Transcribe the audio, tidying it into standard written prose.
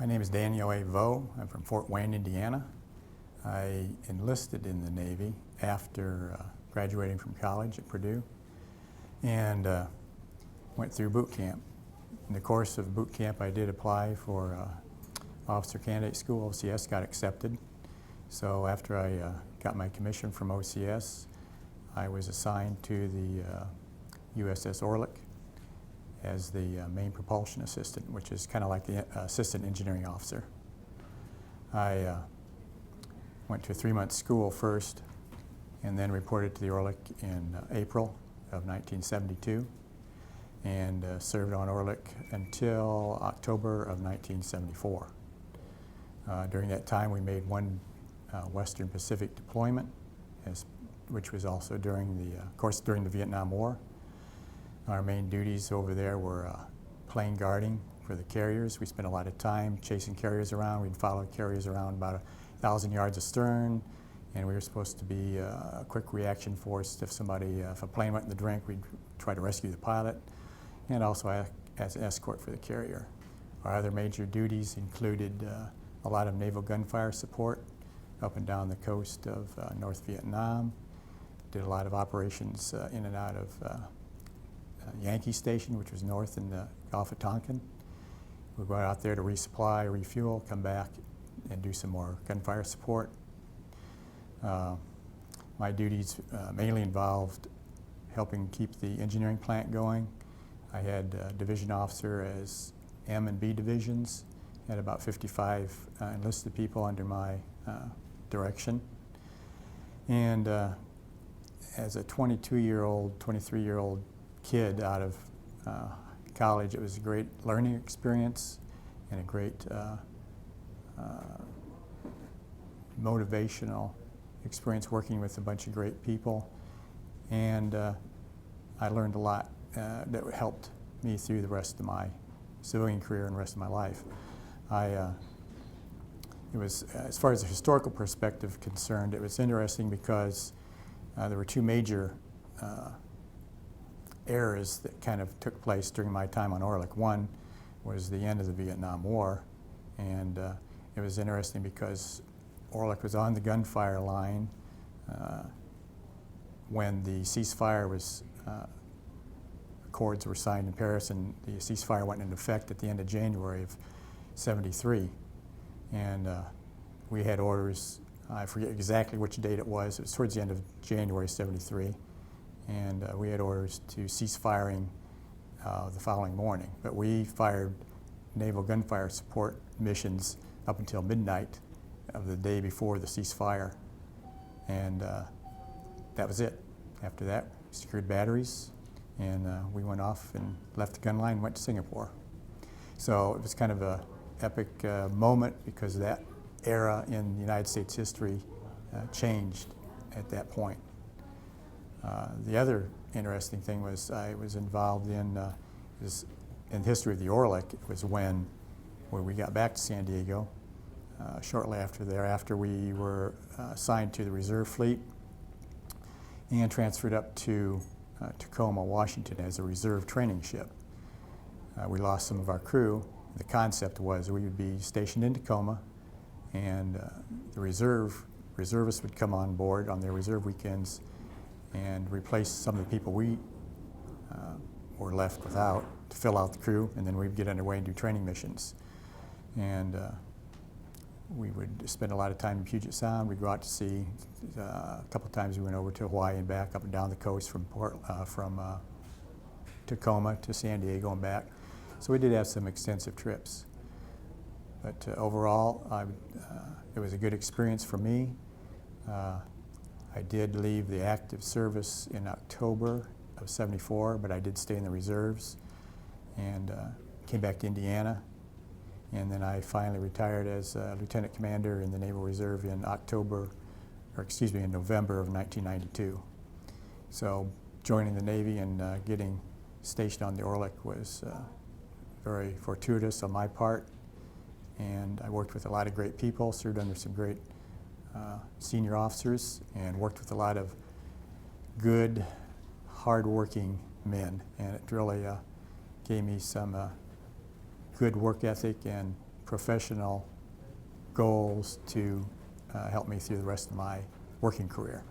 My name is Daniel A. Vought. I'm from Fort Wayne, Indiana. I enlisted in the Navy after graduating from college at Purdue and went through boot camp. In the course of boot camp, I did apply for Officer Candidate School. OCS, got accepted. So after I got my commission from OCS, I was assigned to the USS ORLECK as the main propulsion assistant, which is kind of like the assistant engineering officer. I went to a 3-month school first and then reported to the ORLECK in April of 1972 and served on ORLECK until October of 1974. During that time we made one Western Pacific deployment, which was also during the Vietnam War. Our main duties over there were plane guarding for the carriers. We spent a lot of time chasing carriers around. We'd follow carriers around about 1,000 yards astern, and we were supposed to be a quick reaction force. If a plane went in the drink, we'd try to rescue the pilot, and also act as an escort for the carrier. Our other major duties included a lot of naval gunfire support up and down the coast of North Vietnam. Did a lot of operations in and out of Yankee Station, which was north in the Gulf of Tonkin. We'd go out there to resupply, refuel, come back and do some more gunfire support. My duties mainly involved helping keep the engineering plant going. I had division officer as M and B divisions, had about 55 enlisted people under my direction. And as a 22-year-old, 23-year-old kid out of college, it was a great learning experience and a great motivational experience working with a bunch of great people. And I learned a lot that helped me through the rest of my civilian career and the rest of my life. It was, as far as the historical perspective concerned, it was interesting because there were two major eras that kind of took place during my time on ORLECK. One was the end of the Vietnam War, and it was interesting because ORLECK was on the gunfire line when the ceasefire was, accords were signed in Paris, and the ceasefire went into effect at the end of January of '73. And we had orders, I forget exactly which date it was towards the end of January '73. And we had orders to cease firing the following morning. But we fired naval gunfire support missions up until midnight of the day before the ceasefire. And that was it. After that, we secured batteries, and we went off and left the gun line and went to Singapore. So it was kind of an epic moment because that era in United States history changed at that point. The other interesting thing was I was involved in the history of the ORLECK. It was when we got back to San Diego. Shortly after we were assigned to the reserve fleet and transferred up to Tacoma, Washington as a reserve training ship. We lost some of our crew. The concept was we would be stationed in Tacoma, and the reservists would come on board on their reserve weekends and replace some of the people we were left without to fill out the crew, and then we'd get underway and do training missions. And we would spend a lot of time in Puget Sound. We'd go out to sea. A couple of times we went over to Hawaii and back, up and down the coast from Tacoma to San Diego and back. So we did have some extensive trips. But overall, it was a good experience for me. I did leave the active service in October of '74, but I did stay in the reserves and came back to Indiana. And then I finally retired as lieutenant commander in the Naval Reserve in in November of 1992. So joining the Navy and getting stationed on the ORLECK was very fortuitous on my part. And I worked with a lot of great people, served under some great senior officers, and worked with a lot of good, hard-working men. And it really gave me some good work ethic and professional goals to help me through the rest of my working career.